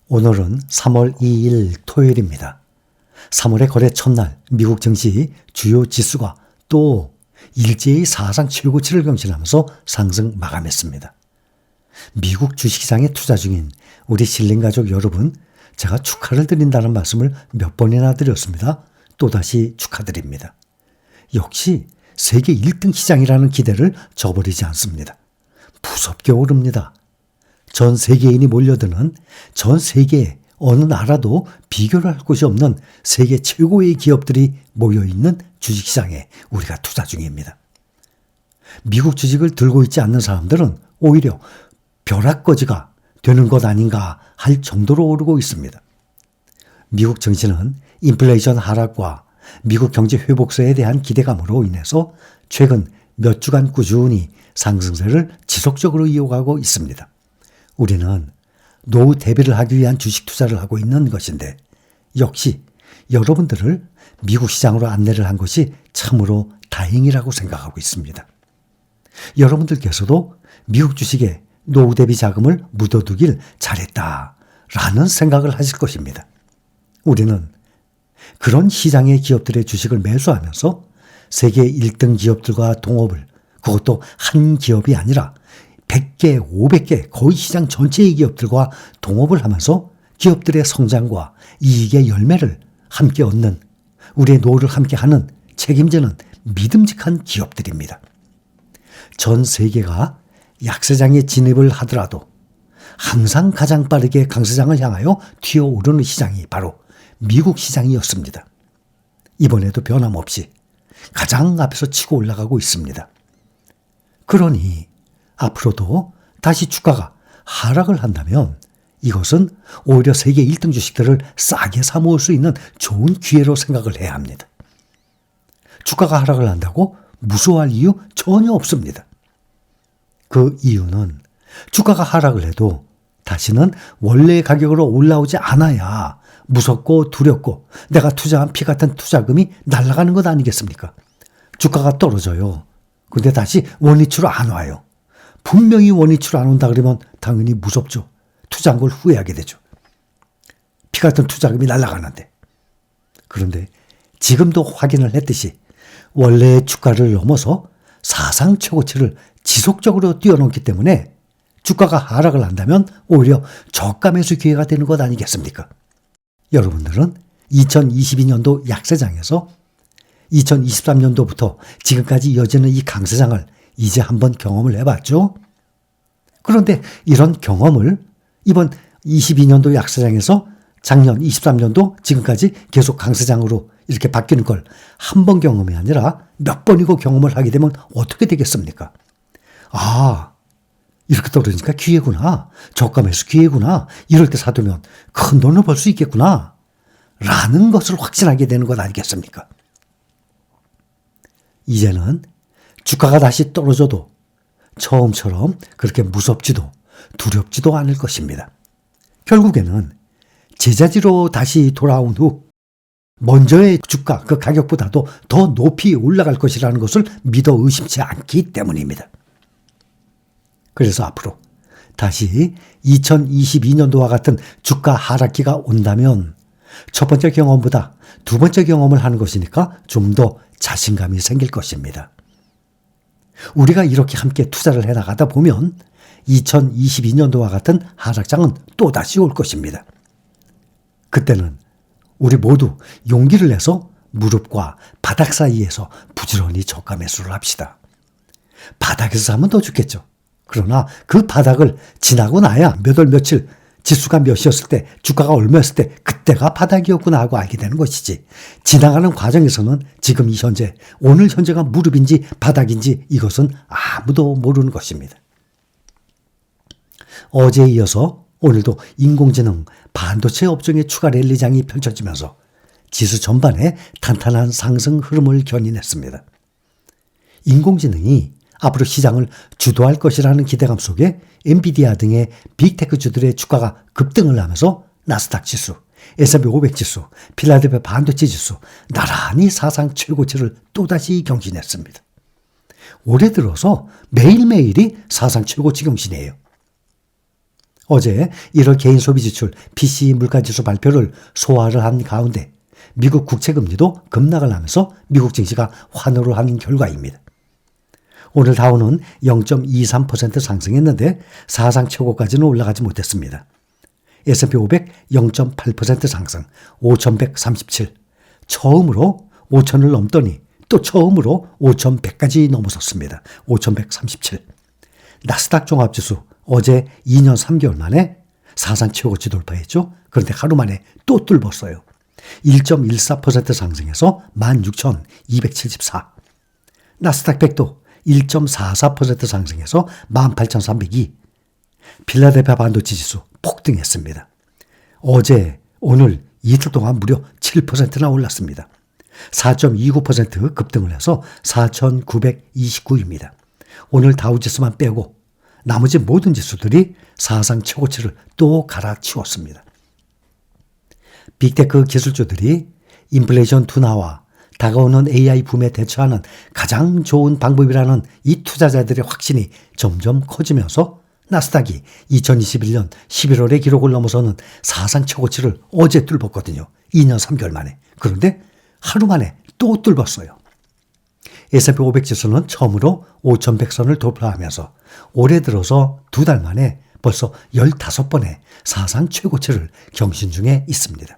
오늘은 3월 2일 토요일입니다. 3월의 거래 첫날 미국 증시 주요 지수가 또 일제히 사상 최고치를 경신하면서 상승 마감했습니다. 미국 주식시장에 투자 중인 우리 실링 가족 여러분, 제가 축하를 드린다는 말씀을 몇 번이나 드렸습니다. 또다시 축하드립니다. 역시 세계 1등 시장이라는 기대를 저버리지 않습니다. 무섭게 오릅니다. 전 세계인이 몰려드는 전 세계 어느 나라도 비교를 할 곳이 없는 세계 최고의 기업들이 모여있는 주식시장에 우리가 투자 중입니다. 미국 주식을 들고 있지 않는 사람들은 오히려 벼락거지가 되는 것 아닌가 할 정도로 오르고 있습니다. 미국 증시는 인플레이션 하락과 미국 경제 회복세에 대한 기대감으로 인해서 최근 몇 주간 꾸준히 상승세를 지속적으로 이어가고 있습니다. 우리는 노후 대비를 하기 위한 주식 투자를 하고 있는 것인데 역시 여러분들을 미국 시장으로 안내를 한 것이 참으로 다행이라고 생각하고 있습니다. 여러분들께서도 미국 주식에 노후 대비 자금을 묻어두길 잘했다라는 생각을 하실 것입니다. 우리는 그런 시장의 기업들의 주식을 매수하면서 세계 1등 기업들과 동업을, 그것도 한 기업이 아니라 100개, 500개 거의 시장 전체의 기업들과 동업을 하면서 기업들의 성장과 이익의 열매를 함께 얻는, 우리의 노후를 함께 하는 책임지는 믿음직한 기업들입니다. 전 세계가 약세장에 진입을 하더라도 항상 가장 빠르게 강세장을 향하여 튀어오르는 시장이 바로 미국 시장이었습니다. 이번에도 변함없이 가장 앞에서 치고 올라가고 있습니다. 그러니 앞으로도 다시 주가가 하락을 한다면 이것은 오히려 세계 1등 주식들을 싸게 사모을 수 있는 좋은 기회로 생각을 해야 합니다. 주가가 하락을 한다고 무서워할 이유 전혀 없습니다. 그 이유는 주가가 하락을 해도 다시는 원래의 가격으로 올라오지 않아야 무섭고 두렵고 내가 투자한 피 같은 투자금이 날아가는 것 아니겠습니까? 주가가 떨어져요. 근데 다시 원위치로 안 와요. 분명히 원위치로 안 온다 그러면 당연히 무섭죠. 투자한 걸 후회하게 되죠. 피 같은 투자금이 날아가는데. 그런데 지금도 확인을 했듯이 원래의 주가를 넘어서 사상 최고치를 지속적으로 뛰어넘기 때문에 주가가 하락을 한다면 오히려 저가 매수 기회가 되는 것 아니겠습니까? 여러분들은 2022년도 약세장에서 2023년도부터 지금까지 이어지는 이 강세장을 이제 한번 경험을 해봤죠? 그런데 이런 경험을 이번 22년도 약세장에서 작년 23년도 지금까지 계속 강세장으로 이렇게 바뀌는 걸 한 번 경험이 아니라 몇 번이고 경험을 하게 되면 어떻게 되겠습니까? 아, 이렇게 떨어지니까 기회구나. 저가 매수 기회구나. 이럴 때 사두면 큰 돈을 벌 수 있겠구나. 라는 것을 확신하게 되는 것 아니겠습니까? 이제는 주가가 다시 떨어져도 처음처럼 그렇게 무섭지도 두렵지도 않을 것입니다. 결국에는 제자리로 다시 돌아온 후 먼저의 주가, 그 가격보다도 더 높이 올라갈 것이라는 것을 믿어 의심치 않기 때문입니다. 그래서 앞으로 다시 2022년도와 같은 주가 하락기가 온다면 첫 번째 경험보다 두 번째 경험을 하는 것이니까 좀 더 자신감이 생길 것입니다. 우리가 이렇게 함께 투자를 해나가다 보면 2022년도와 같은 하락장은 또다시 올 것입니다. 그때는 우리 모두 용기를 내서 무릎과 바닥 사이에서 부지런히 저가 매수를 합시다. 바닥에서 사면 더 좋겠죠. 그러나 그 바닥을 지나고 나야 몇 월 며칠 지수가 몇이었을 때 주가가 얼마였을 때 그때가 바닥이었구나 하고 알게 되는 것이지, 지나가는 과정에서는 지금 이 현재 오늘 현재가 무릎인지 바닥인지 이것은 아무도 모르는 것입니다. 어제에 이어서 오늘도 인공지능 반도체 업종의 추가 랠리장이 펼쳐지면서 지수 전반에 탄탄한 상승 흐름을 견인했습니다. 인공지능이 앞으로 시장을 주도할 것이라는 기대감 속에 엔비디아 등의 빅테크주들의 주가가 급등을 하면서 나스닥 지수, S&P 500 지수, 필라델피아 반도체 지수 나란히 사상 최고치를 또다시 경신했습니다. 올해 들어서 매일매일이 사상 최고치 경신이에요. 어제 1월 개인 소비 지출 PCE 물가지수 발표를 소화를 한 가운데 미국 국채금리도 급락을 하면서 미국 증시가 환호를 한 결과입니다. 오늘 다우는 0.23% 상승했는데 사상 최고까지는 올라가지 못했습니다. S&P 500 0.8% 상승 5,137. 처음으로 5,000을 넘더니 또 처음으로 5,100까지 넘어섰습니다. 5,137. 나스닥 종합지수 어제 2년 3개월 만에 사상 최고치 돌파했죠. 그런데 하루 만에 또 뚫었어요. 1.14% 상승해서 16,274. 나스닥 100도 1.44% 상승해서 18,302. 필라델피아 반도체 지수 폭등했습니다. 어제, 오늘 이틀 동안 무려 7%나 올랐습니다. 4.29% 급등을 해서 4,929입니다. 오늘 다우지수만 빼고 나머지 모든 지수들이 사상 최고치를 또 갈아치웠습니다. 빅테크 기술주들이 인플레이션 둔화와 다가오는 AI 붐에 대처하는 가장 좋은 방법이라는 이 투자자들의 확신이 점점 커지면서 나스닥이 2021년 11월의 기록을 넘어서는 사상 최고치를 어제 뚫었거든요. 2년 3개월 만에. 그런데 하루 만에 또 뚫었어요. S&P 500 지수는 처음으로 5,100선을 돌파하면서 올해 들어서 2달 만에 벌써 15번의 사상 최고치를 경신 중에 있습니다.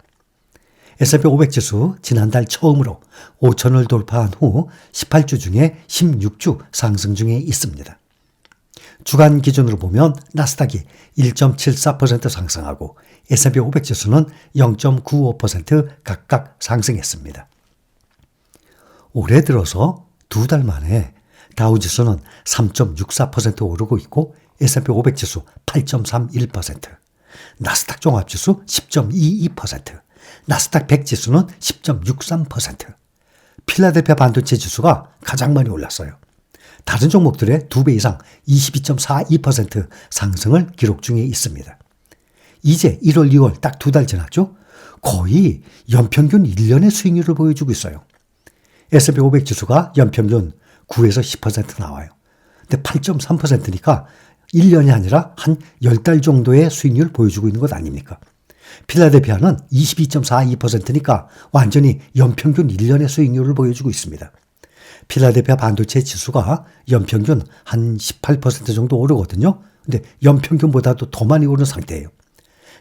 S&P 500 지수 지난달 처음으로 5,000을 돌파한 후 18주 중에 16주 상승 중에 있습니다. 주간 기준으로 보면 나스닥이 1.74% 상승하고 S&P 500 지수는 0.95% 각각 상승했습니다. 올해 들어서 2달 만에 다우지수는 3.64% 오르고 있고 S&P 500 지수 8.31%, 나스닥 종합지수 10.22%, 나스닥 100 지수는 10.63%, 필라델피아 반도체 지수가 가장 많이 올랐어요. 다른 종목들의 2배 이상 22.42% 상승을 기록 중에 있습니다. 이제 1월, 2월 딱 2달 지났죠? 거의 연평균 1년의 수익률을 보여주고 있어요. S&P 500 지수가 연평균 9에서 10% 나와요. 근데 8.3%니까 1년이 아니라 한 10달 정도의 수익률을 보여주고 있는 것 아닙니까? 필라델피아는 22.42%니까 완전히 연평균 1년의 수익률을 보여주고 있습니다. 필라델피아 반도체 지수가 연평균 한 18% 정도 오르거든요. 근데 연평균보다도 더 많이 오른 상태예요.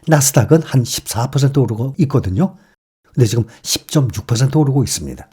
나스닥은 한 14% 오르고 있거든요. 근데 지금 10.6% 오르고 있습니다.